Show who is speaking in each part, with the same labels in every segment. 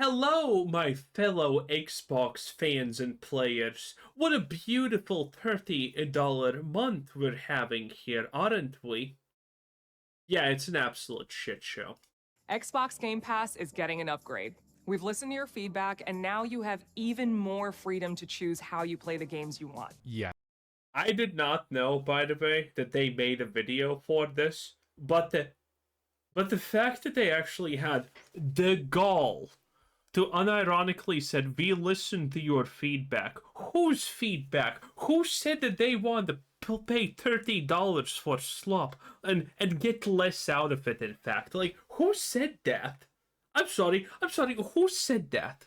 Speaker 1: Hello, my fellow Xbox fans and players. What a beautiful $30 month we're having here, aren't we? Yeah, it's an absolute shit show.
Speaker 2: Xbox Game Pass is getting an upgrade. We've listened to your feedback, and now you have even more freedom to choose how you play the games you want.
Speaker 3: Yeah.
Speaker 1: I did not know, by the way, that they made a video for this, but the fact that they actually had the gall to unironically said, we listened to your feedback. Whose feedback? Who said that they want to pay $30 for slop and get less out of it, in fact? Like, who said that? I'm sorry, who said that?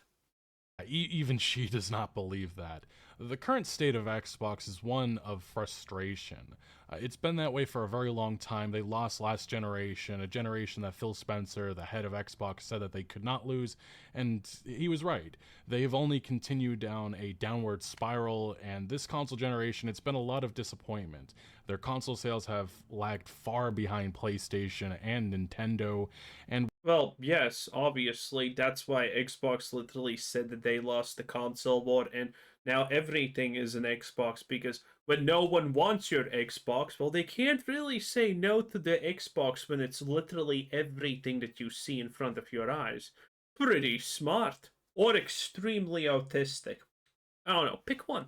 Speaker 3: Even she does not believe that. The current state of Xbox is one of frustration. It's been that way for a very long time. They lost last generation, a generation that Phil Spencer, the head of Xbox, said that they could not lose, and he was right. They've only continued down a downward spiral, and this console generation, it's been a lot of disappointment. Their console sales have lagged far behind PlayStation and Nintendo, and
Speaker 1: well, yes, obviously, that's why Xbox literally said that they lost the console war, and now everything is an Xbox, because when no one wants your Xbox, well, they can't really say no to the Xbox when it's literally everything that you see in front of your eyes. Pretty smart. Or extremely autistic. I don't know, pick one.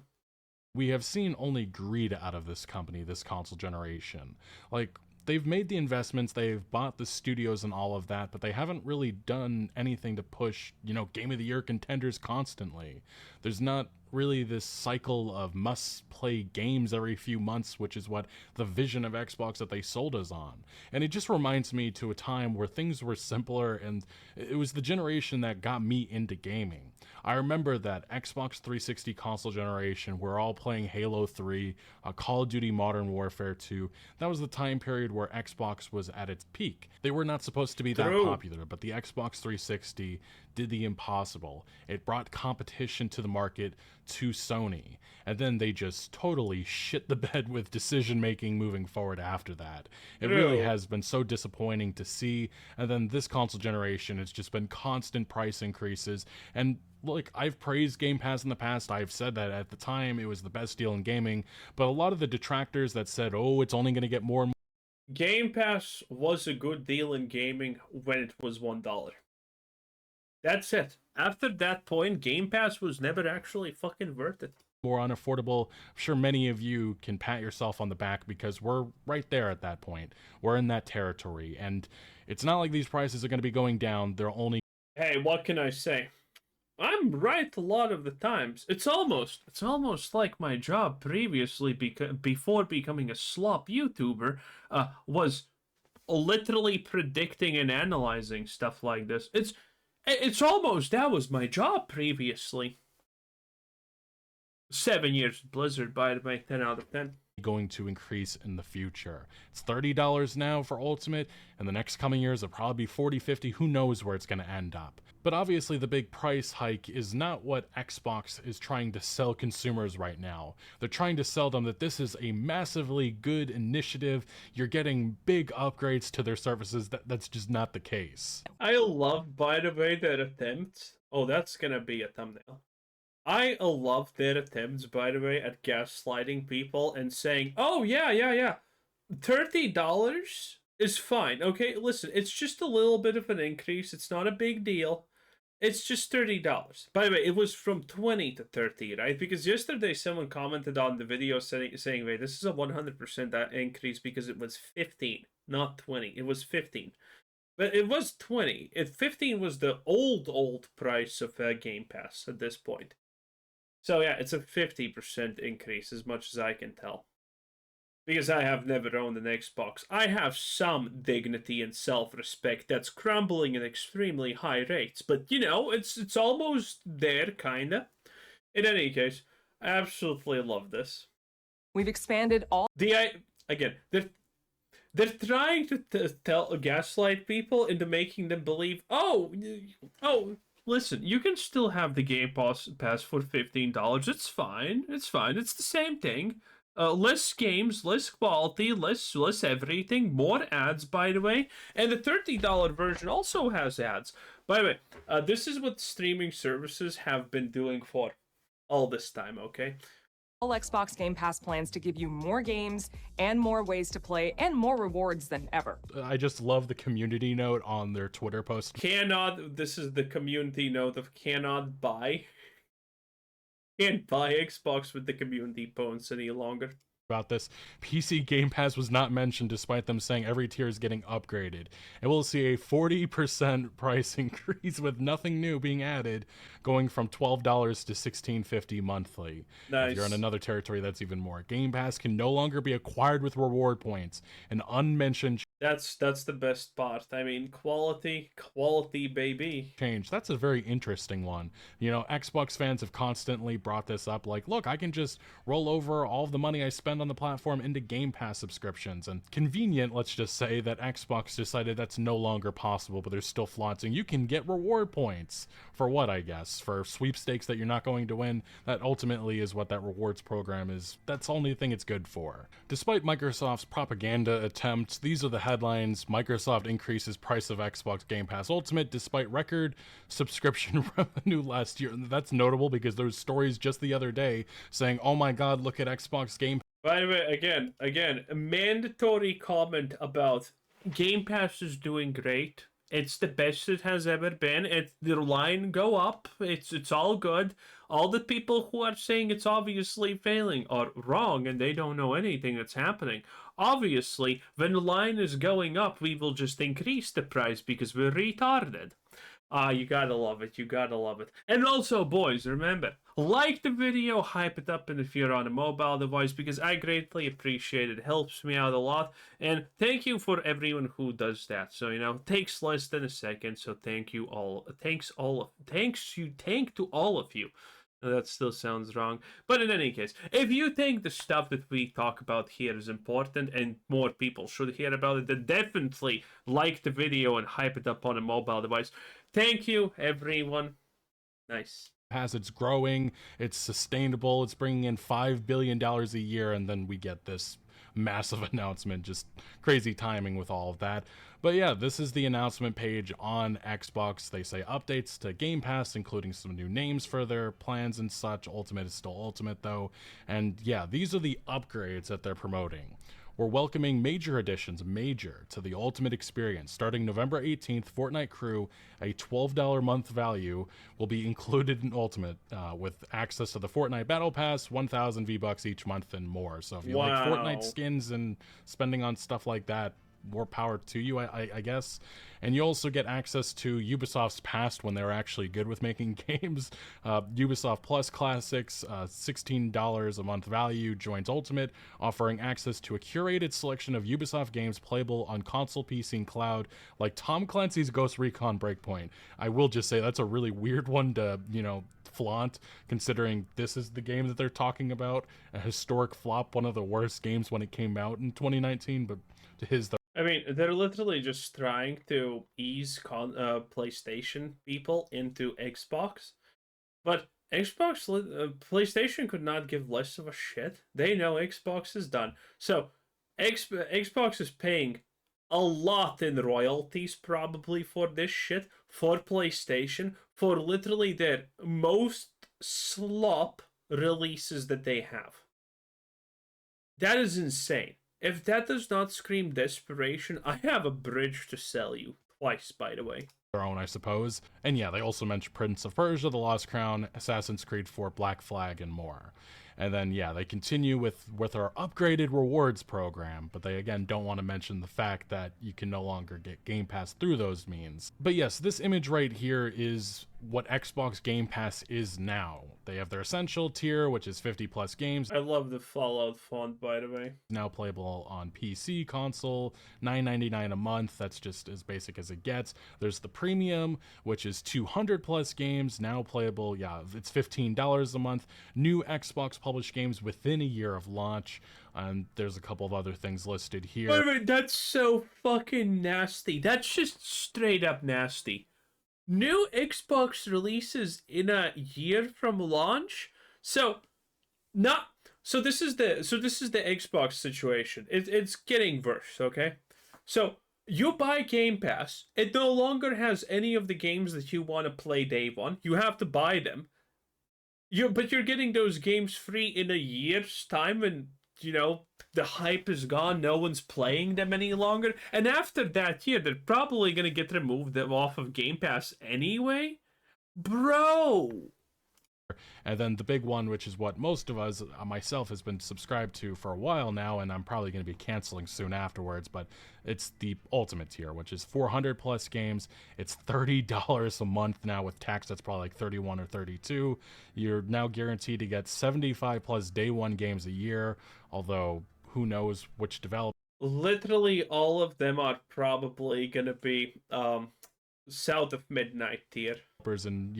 Speaker 3: we have seen only greed out of this company, this console generation. Like, they've made the investments, they've bought the studios and all of that, but they haven't really done anything to push, Game of the Year contenders constantly. There's not really this cycle of must-play games every few months, which is what the vision of Xbox that they sold us on. And it just reminds me to a time where things were simpler, and it was the generation that got me into gaming. I remember that Xbox 360 console generation, we're all playing Halo 3, Call of Duty Modern Warfare 2. That was the time period where Xbox was at its peak. They were not supposed to be that popular, but the Xbox 360 did the impossible. It brought competition to the market to Sony, and then they just totally shit the bed with decision making moving forward after that. It really has been so disappointing to see. And then this console generation, it's just been constant price increases. And look, I've praised Game Pass in the past. I've said that at the time it was the best deal in gaming, but a lot of the detractors that said, oh, it's only going to get more and more.
Speaker 1: Game Pass was a good deal in gaming when it was $1. That's it. After that point, Game Pass was never actually fucking worth it.
Speaker 3: More unaffordable. I'm sure many of you can pat yourself on the back because we're right there at that point. We're in that territory, and it's not like these prices are going to be going down. They're only...
Speaker 1: Hey, what can I say? I'm right a lot of the times. It's almost like my job previously, before becoming a slop YouTuber, was literally predicting and analyzing stuff like this. It's almost, that was my job previously. 7 years Blizzard, by the way, 10 out of 10.
Speaker 3: Going to increase in the future. It's $30 now for Ultimate, and the next coming years it'll probably be $40, $50, who knows where it's going to end up. But obviously the big price hike is not what Xbox is trying to sell consumers right now. They're trying to sell them that this is a massively good initiative, you're getting big upgrades to their services. That's just not the case.
Speaker 1: I love, by the way, that attempt. Oh, that's gonna be a thumbnail. I love their attempts, by the way, at gaslighting people and saying, oh, yeah, $30 is fine. Okay, listen, it's just a little bit of an increase. It's not a big deal. It's just $30. By the way, it was from 20 to 30, right? Because yesterday someone commented on the video saying, wait, this is a 100% increase because it was 15, not 20. It was 15. But it was 20. 15 was the old price of Game Pass at this point. So yeah, it's a 50% increase, as much as I can tell. Because I have never owned an Xbox. I have some dignity and self-respect that's crumbling at extremely high rates. But, it's almost there, kinda. In any case, I absolutely love this.
Speaker 2: We've expanded all...
Speaker 1: Again, they're trying to gaslight people into making them believe, oh, listen, you can still have the Game Pass for $15. It's fine. It's the same thing. Less games, less quality, less everything. More ads, by the way. And the $30 version also has ads. By the way, this is what streaming services have been doing for all this time, okay?
Speaker 2: All Xbox Game Pass plans to give you more games and more ways to play and more rewards than ever.
Speaker 3: I just love the community note on their Twitter post.
Speaker 1: This is the community note of cannot buy. Can't buy Xbox with the community posts any longer.
Speaker 3: About this, PC Game Pass was not mentioned despite them saying every tier is getting upgraded. And we'll see a 40% price increase with nothing new being added, going from $12 to $16.50 monthly.
Speaker 1: Nice.
Speaker 3: If you're in another territory, that's even more. Game Pass can no longer be acquired with reward points. An unmentioned
Speaker 1: That's the best part. I mean, quality, baby.
Speaker 3: change. That's a very interesting one. You know, Xbox fans have constantly brought this up, like, look, I can just roll over all of the money I spend on the platform into Game Pass subscriptions. And convenient, let's just say, that Xbox decided that's no longer possible, but they're still flaunting. You can get reward points. For what, I guess? For sweepstakes that you're not going to win? That ultimately is what that rewards program is. That's the only thing it's good for. Despite Microsoft's propaganda attempts, these are the headlines. Microsoft increases price of Xbox Game Pass Ultimate despite record subscription revenue last year. And that's notable because there was stories just the other day saying, oh my god, look at Xbox Game Pass.
Speaker 1: By the way, again, a mandatory comment about Game Pass is doing great. It's the best it has ever been. The line go up. It's all good. All the people who are saying it's obviously failing are wrong and they don't know anything that's happening. Obviously, when the line is going up, we will just increase the price because we're retarded. You gotta love it. You gotta love it. And also, boys, remember, like the video, hype it up, and if you're on a mobile device, because I greatly appreciate it. It helps me out a lot. And thank you for everyone who does that. So, you know, takes less than a second. So thank you all. Thank to all of you. That still sounds wrong. But in any case, if you think the stuff that we talk about here is important and more people should hear about it, then definitely like the video and hype it up on a mobile device. Thank you, everyone. Nice.
Speaker 3: It's growing, it's sustainable, it's bringing in $5 billion a year, and then we get this massive announcement. Just crazy timing with all of that. But yeah, this is the announcement page on Xbox. They say updates to Game Pass, including some new names for their plans and such. Ultimate is still Ultimate though. And yeah, these are the upgrades that they're promoting. We're welcoming major additions, to the Ultimate experience. Starting November 18th, Fortnite Crew, a $12 month value, will be included in Ultimate with access to the Fortnite Battle Pass, 1,000 V-Bucks each month, and more. So if you like Fortnite skins and spending on stuff like that, more power to you, I guess. And you also get access to Ubisoft's past when they were actually good with making games. Ubisoft Plus Classics, $16 a month value, joins Ultimate, offering access to a curated selection of Ubisoft games playable on console, PC, and cloud, like Tom Clancy's Ghost Recon Breakpoint. I will just say that's a really weird one to, you know, flaunt, considering this is the game that they're talking about. A historic flop, one of the worst games when it came out in 2019, but I
Speaker 1: mean, they're literally just trying to ease PlayStation people into Xbox, but PlayStation could not give less of a shit. They know Xbox is done, so Xbox is paying a lot in royalties probably for this shit for PlayStation for literally their most slop releases that they have. That is insane. If that does not scream desperation, I have a bridge to sell you. Twice, by the way.
Speaker 3: Their own, I suppose. And yeah, they also mentioned Prince of Persia, The Lost Crown, Assassin's Creed 4, Black Flag, and more. And then, yeah, they continue with our upgraded rewards program, but they, again, don't want to mention the fact that you can no longer get Game Pass through those means. But yes, this image right here is what Xbox Game Pass is now. They have their Essential tier, which is 50 plus games.
Speaker 1: I love the Fallout font, by the way.
Speaker 3: Now playable on PC, console, $9.99 a month. That's just as basic as it gets. There's the Premium, which is 200 plus games, now playable. Yeah, it's $15 a month. New Xbox published games within a year of launch. And there's a couple of other things listed here.
Speaker 1: Wait a minute, that's so fucking nasty. That's just straight up nasty. New Xbox releases in a year from launch. So this is the Xbox situation. It's getting worse. Okay, so You buy Game Pass, it no longer has any of the games that you want to play day one. You have to buy them. But you're getting those games free in a year's time, and the hype is gone. No one's playing them any longer. And after that year, they're probably gonna get removed off of Game Pass anyway, bro.
Speaker 3: And then the big one, which is what most of us, myself, has been subscribed to for a while now, and I'm probably going to be canceling soon afterwards, but it's the ultimate tier, which is 400 plus games. It's $30 a month now with tax. That's probably like 31 or 32. You're now guaranteed to get 75 plus day one games a year, although who knows which developer.
Speaker 1: Literally all of them are probably gonna be south of midnight tier.
Speaker 3: And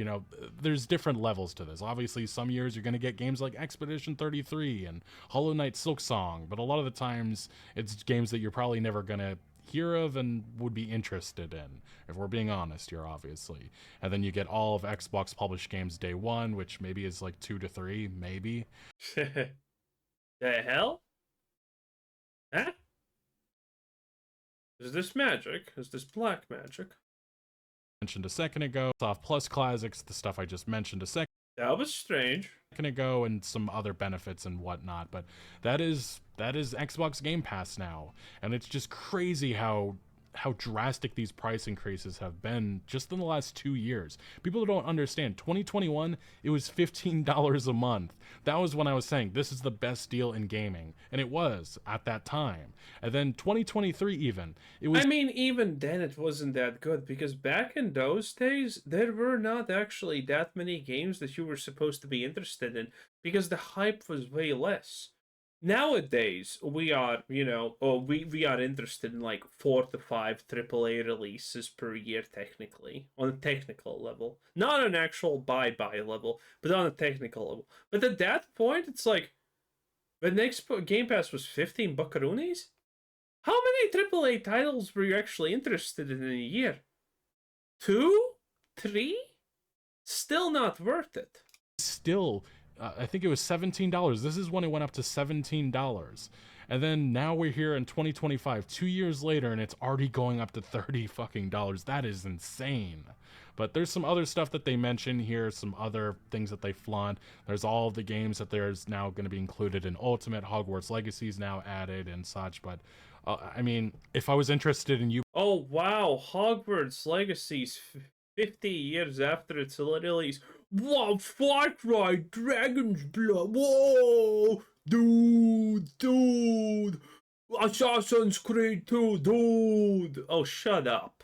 Speaker 3: there's different levels to this. Obviously some years you're going to get games like Expedition 33 and Hollow Knight Silksong, but a lot of the times it's games that you're probably never going to hear of and would be interested in, if we're being honest here, obviously. And then you get all of Xbox published games day one, which maybe is like 2 to 3, maybe.
Speaker 1: The hell? Huh? Is this magic? Is this black magic?
Speaker 3: Mentioned a second ago, Soft Plus Classics, the stuff I just mentioned a second
Speaker 1: strange.
Speaker 3: Ago, and some other benefits and whatnot, but that is Xbox Game Pass now, and it's just crazy how drastic these price increases have been just in the last 2 years. People don't understand. 2021, it was $15 a month. That was when I was saying this is the best deal in gaming, and it was at that time. And then 2023, even it was.
Speaker 1: I mean, even then it wasn't that good, because back in those days there were not actually that many games that you were supposed to be interested in, because the hype was way less. Nowadays, we are, we are interested in like 4 to 5 AAA releases per year, technically, on a technical level. Not an actual buy level, but on a technical level. But at that point, it's like, the next Game Pass was 15 buckaroonies? How many AAA titles were you actually interested in a year? 2? 3? Still not worth it.
Speaker 3: Still, I think it was $17. This is when it went up to $17. And then now we're here in 2025, 2 years later, and it's already going up to $30 fucking dollars. That is insane. But there's some other stuff that they mention here, some other things that they flaunt. There's all of the games that there's now going to be included in Ultimate. Hogwarts Legacy is now added and such. But I mean, if I was interested in you.
Speaker 1: Oh wow, Hogwarts Legacy's 50 years after its release. Wow, Far Cry, Dragon's Blood. Whoa, dude. Assassin's Creed 2, dude. Oh, shut up.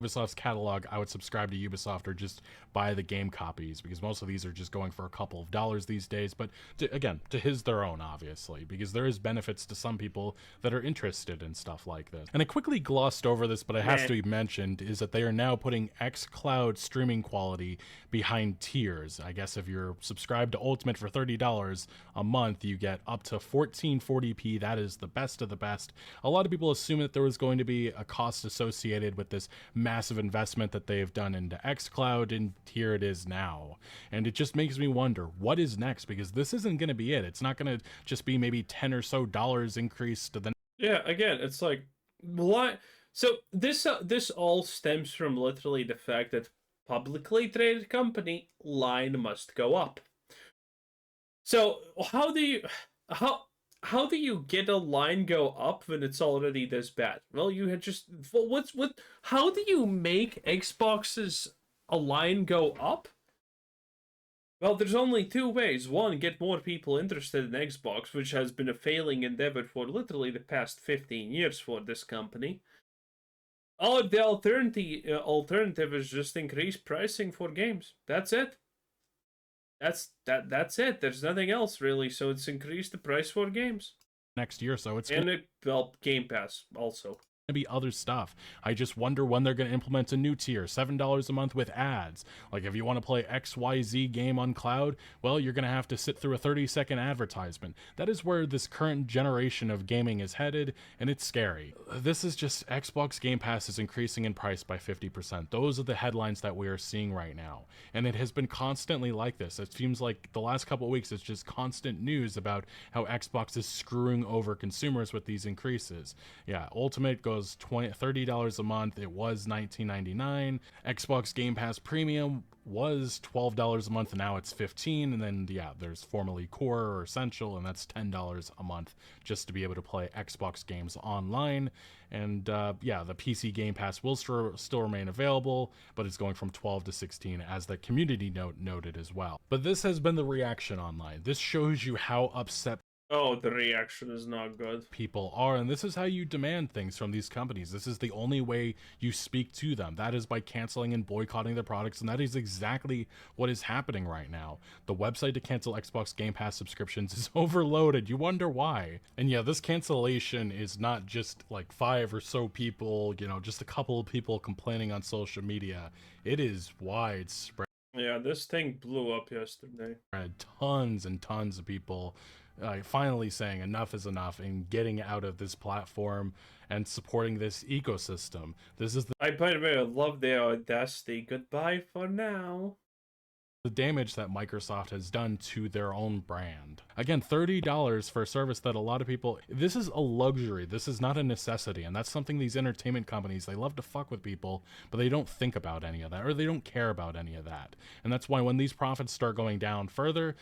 Speaker 3: Ubisoft's catalog, I would subscribe to Ubisoft or just buy the game copies, because most of these are just going for a couple of dollars these days. But again, to his their own, obviously, because there is benefits to some people that are interested in stuff like this. And I quickly glossed over this, but it has to be mentioned, is that they are now putting xCloud streaming quality behind tiers. I guess if you're subscribed to Ultimate for $30 a month, you get up to 1440p. That is the best of the best. A lot of people assume that there was going to be a cost associated with this massive investment that they've done into xCloud, and here it is now. And it just makes me wonder, what is next? Because this isn't going to be it. It's not going to just be maybe $10 or so increase to the.
Speaker 1: Yeah, again, it's like, what? So this all stems from literally the fact that publicly traded company line must go up. So how do you get a line go up when it's already this bad? Well, you had just how do you make Xbox's a line go up? Well, there's only two ways. One, get more people interested in Xbox, which has been a failing endeavor for literally the past 15 years for this company. Or the alternative is just increase pricing for games. That's it. That's it. There's nothing else really. So it's increased the price for games
Speaker 3: Next year, so it's
Speaker 1: Game Pass also.
Speaker 3: To be other stuff. I just wonder when they're going to implement a new tier, $7 a month with ads. Like if you want to play XYZ game on cloud, well, you're going to have to sit through a 30-second advertisement. That is where this current generation of gaming is headed, and it's scary. This is just Xbox Game Pass is increasing in price by 50%. Those are the headlines that we are seeing right now, and it has been constantly like this. It seems like the last couple of weeks it's just constant news about how Xbox is screwing over consumers with these increases. Yeah, Ultimate goes was $30 a month. It was $19.99. Xbox Game Pass Premium was $12 a month, and now it's $15. And then yeah, there's formerly Core or Essential, and that's $10 a month just to be able to play Xbox games online. And yeah, the PC Game Pass will still remain available, but it's going from 12 to 16, as the community note noted as well. But this has been the reaction online. This shows you how upset
Speaker 1: Oh, the reaction is not good.
Speaker 3: people are, and this is how you demand things from these companies. This is the only way you speak to them. That is by canceling and boycotting their products, and that is exactly what is happening right now. The website to cancel Xbox Game Pass subscriptions is overloaded. You wonder why. And yeah, this cancellation is not just like 5 or so people, you know, just a couple of people complaining on social media. It is widespread.
Speaker 1: Yeah, this thing blew up yesterday.
Speaker 3: Tons and tons of people finally saying enough is enough and getting out of this platform and supporting this ecosystem. This is
Speaker 1: By the way, I love the audacity. Goodbye for now.
Speaker 3: the damage that Microsoft has done to their own brand. Again, $30 for a service that a lot of people, this is a luxury. This is not a necessity. And that's something these entertainment companies, they love to fuck with people, but they don't think about any of that, or they don't care about any of that. And that's why when these profits start going down further,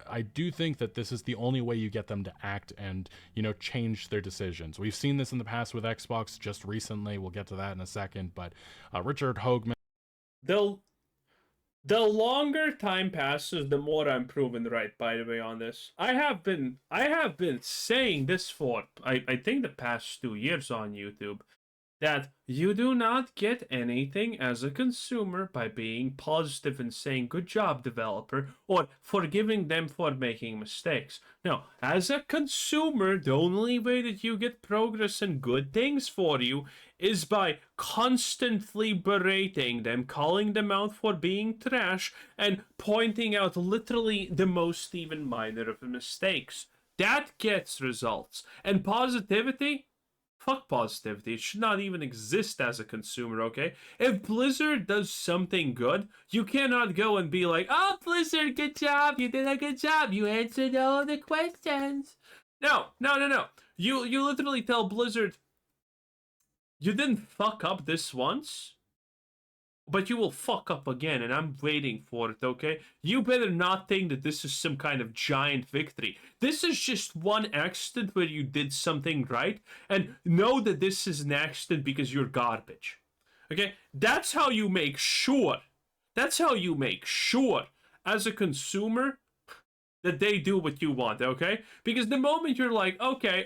Speaker 3: I do think that this is the only way you get them to act and, you know, change their decisions. We've seen this in the past with Xbox just recently. We'll get to that in a second, but Richard Hoagman.
Speaker 1: The longer time passes, the more I'm proven right, by the way, on this. I have been saying this for, I think, the past 2 years on YouTube, that you do not get anything as a consumer by being positive and saying, good job, developer, or forgiving them for making mistakes. No, as a consumer, the only way that you get progress and good things for you is by constantly berating them, calling them out for being trash, and pointing out literally the most even minor of mistakes. That gets results. And positivity? Fuck positivity. It should not even exist as a consumer, okay? If Blizzard does something good, you cannot go and be like, oh, Blizzard, good job. You did a good job. You answered all the questions. No. You literally tell Blizzard, you didn't fuck up this once, but you will fuck up again, and I'm waiting for it, okay? You better not think that this is some kind of giant victory. This is just one accident where you did something right, and know that this is an accident because you're garbage. Okay? That's how you make sure. That's how you make sure, as a consumer, that they do what you want, okay? Because the moment you're like, okay,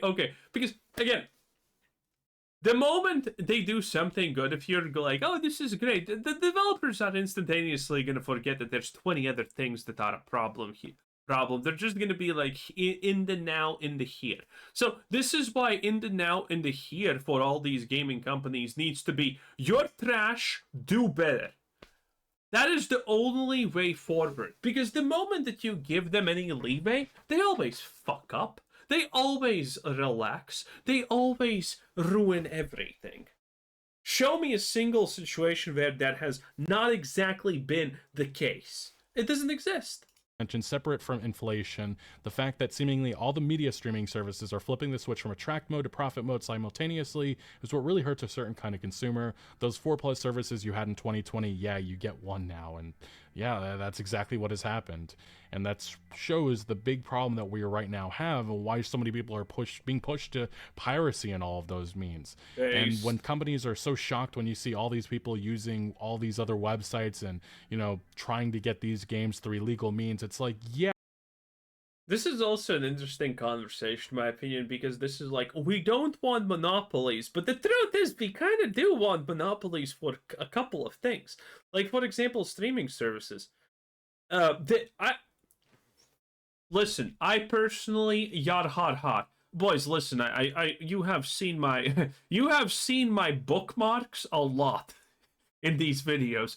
Speaker 1: because, again, the moment they do something good, if you're like, oh, this is great, the developers are instantaneously going to forget that there's 20 other things that are a problem here. They're just going to be like, in the now, in the here. So this is why in the now, in the here for all these gaming companies needs to be, you're trash, do better. That is the only way forward. Because the moment that you give them any leeway, they always fuck up. They always relax. They always ruin everything. Show me a single situation where that has not exactly been the case. It doesn't exist.
Speaker 3: Mentioned separate from inflation, the fact that seemingly all the media streaming services are flipping the switch from attract mode to profit mode simultaneously is what really hurts a certain kind of consumer. Those 4+ services you had in 2020, yeah, you get one now, and yeah, that's exactly what has happened. And that shows the big problem that we right now have and why so many people are being pushed to piracy and all of those means. And when companies are so shocked when you see all these people using all these other websites and, you know, trying to get these games through illegal means, it's like, yeah.
Speaker 1: This is also an interesting conversation, in my opinion, because this is like, we don't want monopolies, but the truth is we kind of do want monopolies for a couple of things. Like, for example, streaming services. Listen, I personally, yada hot. Boys, listen, you have seen my, you have seen my bookmarks a lot in these videos.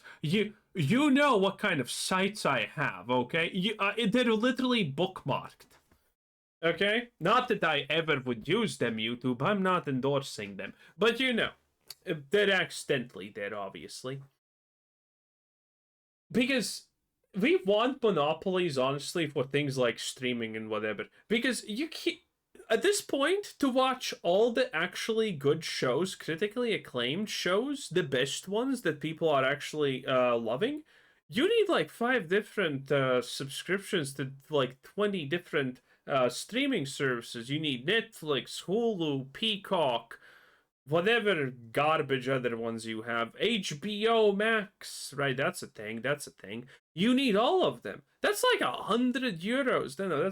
Speaker 1: You know what kind of sites I have, okay? They're literally bookmarked. Okay? Not that I ever would use them, YouTube. I'm not endorsing them. But you know, they're accidentally there, obviously. Because we want monopolies, honestly, for things like streaming and whatever. Because you can't... at this point, to watch all the actually good shows, critically acclaimed shows, the best ones that people are actually loving, you need like 5 different subscriptions to like 20 different streaming services. You need Netflix, Hulu, Peacock, whatever garbage other ones you have, HBO Max, right? That's a thing. That's a thing. You need all of them. That's like €100. No,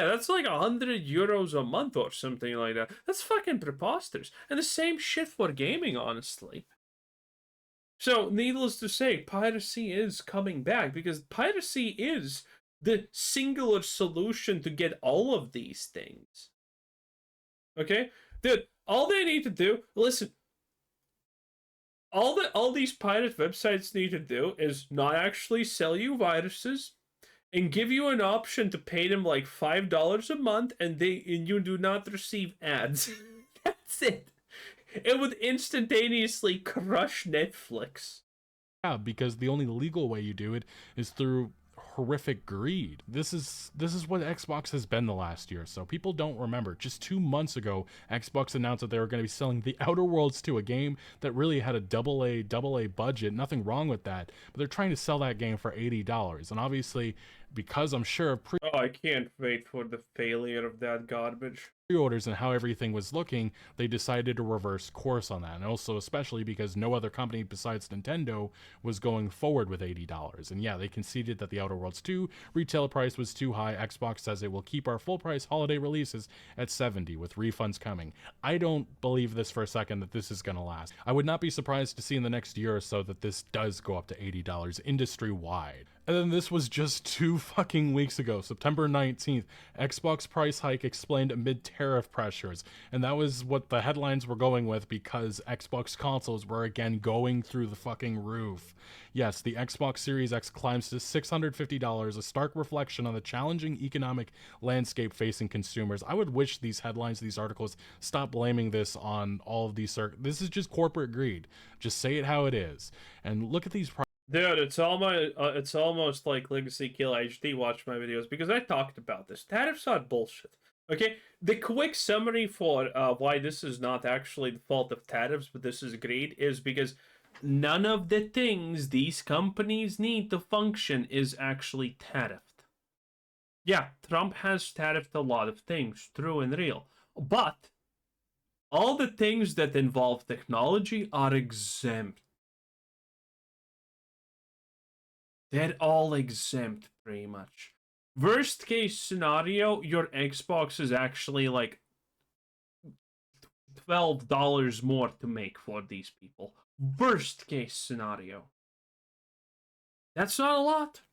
Speaker 1: that's like €100 a month or something like that. That's fucking preposterous. And the same shit for gaming, honestly. So, needless to say, piracy is coming back because piracy is the singular solution to get all of these things. Okay? Dude, all they need to do, listen, all these pirate websites need to do is not actually sell you viruses and give you an option to pay them like $5 a month and you do not receive ads. That's it. It would instantaneously crush Netflix.
Speaker 3: Yeah, because the only legal way you do it is through horrific greed. This is what Xbox has been the last year. So people don't remember. Just 2 months ago, Xbox announced that they were going to be selling The Outer Worlds 2, a game that really had a double A budget. Nothing wrong with that. But they're trying to sell that game for $80. And obviously, because I'm sure of
Speaker 1: Oh, I can't wait for the failure of that garbage.
Speaker 3: pre-orders and how everything was looking, they decided to reverse course on that. And also especially because no other company besides Nintendo was going forward with $80. And yeah, they conceded that The Outer Worlds 2 retail price was too high. Xbox says it will keep our full price holiday releases at $70 with refunds coming. I don't believe this for a second that this is going to last. I would not be surprised to see in the next year or so that this does go up to $80 industry-wide. And then this was just 2 fucking weeks ago, September 19th, Xbox price hike explained amid tariff pressures. And that was what the headlines were going with because Xbox consoles were again going through the fucking roof. Yes, the Xbox Series X climbs to $650, a stark reflection on the challenging economic landscape facing consumers. I would wish these headlines, these articles, stop blaming this on all of these. This is just corporate greed. Just say it how it is. And look at these prices.
Speaker 1: Dude, it's almost like Legacy Kill HD. Watch my videos because I talked about this. Tariffs are bullshit. Okay, the quick summary for why this is not actually the fault of tariffs, but this is greed, is because none of the things these companies need to function is actually tariffed. Yeah, Trump has tariffed a lot of things, true and real, but all the things that involve technology are exempt. They're all exempt, pretty much. Worst case scenario, your Xbox is actually like $12 more to make for these people. Worst case scenario. That's not a lot.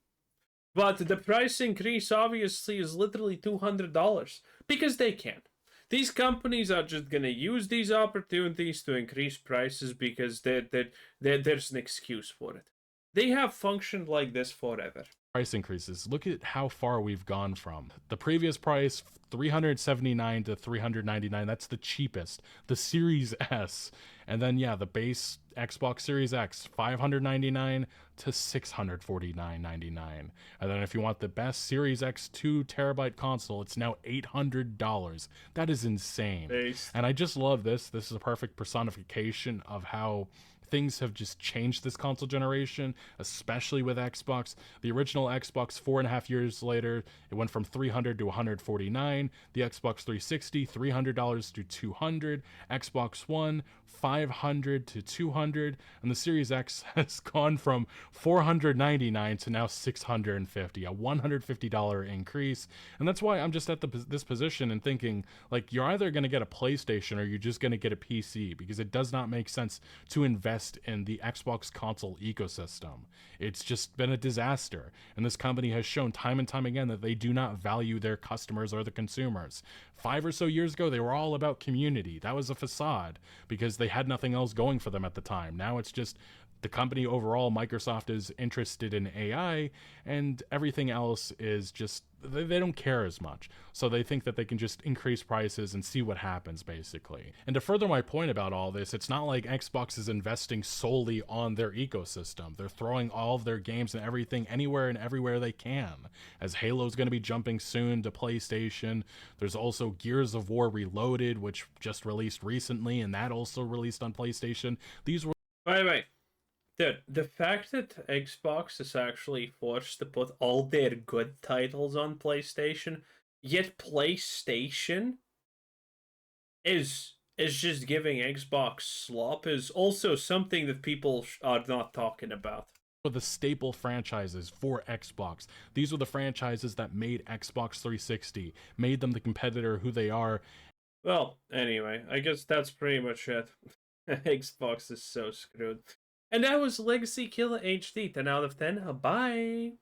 Speaker 1: But the price increase obviously is literally $200 because they can. These companies are just going to use these opportunities to increase prices because there's an excuse for it. They have functioned like this forever.
Speaker 3: Price increases. Look at how far we've gone from the previous price, $379 to $399. That's the cheapest. The Series S, and then yeah, the base Xbox Series X, $599 to $649.99. And then if you want the best Series X 2 terabyte console, it's now $800. That is insane.
Speaker 1: Base.
Speaker 3: And I just love this. This is a perfect personification of how things have just changed this console generation, especially with Xbox. The original Xbox, 4.5 years later, it went from $300 to $149. The Xbox 360, $300 to $200. Xbox One, $500 to $200. And the Series X has gone from $499 to now $650, a $150 increase. And that's why I'm just at this position and thinking, like, you're either going to get a PlayStation or you're just going to get a PC, because it does not make sense to invest in the Xbox console ecosystem. It's just been a disaster, and this company has shown time and time again that they do not value their customers or the consumers. 5 or so years ago, they were all about community. That was a facade because they had nothing else going for them at the time. Now it's just the company overall, Microsoft, is interested in AI, and everything else is just, they don't care as much. So they think that they can just increase prices and see what happens, basically. And to further my point about all this, it's not like Xbox is investing solely on their ecosystem. They're throwing all of their games and everything anywhere and everywhere they can. As Halo's going to be jumping soon to PlayStation, there's also Gears of War Reloaded, which just released recently, and that also released on PlayStation. These were...
Speaker 1: Wait. Dude, the fact that Xbox is actually forced to put all their good titles on PlayStation, yet PlayStation is just giving Xbox slop, is also something that people are not talking about.
Speaker 3: the staple franchises for Xbox. These were the franchises that made Xbox 360, made them the competitor who they are.
Speaker 1: Well, anyway, I guess that's pretty much it. Xbox is so screwed. And that was Legacy Killer HD, 10 out of 10. Bye!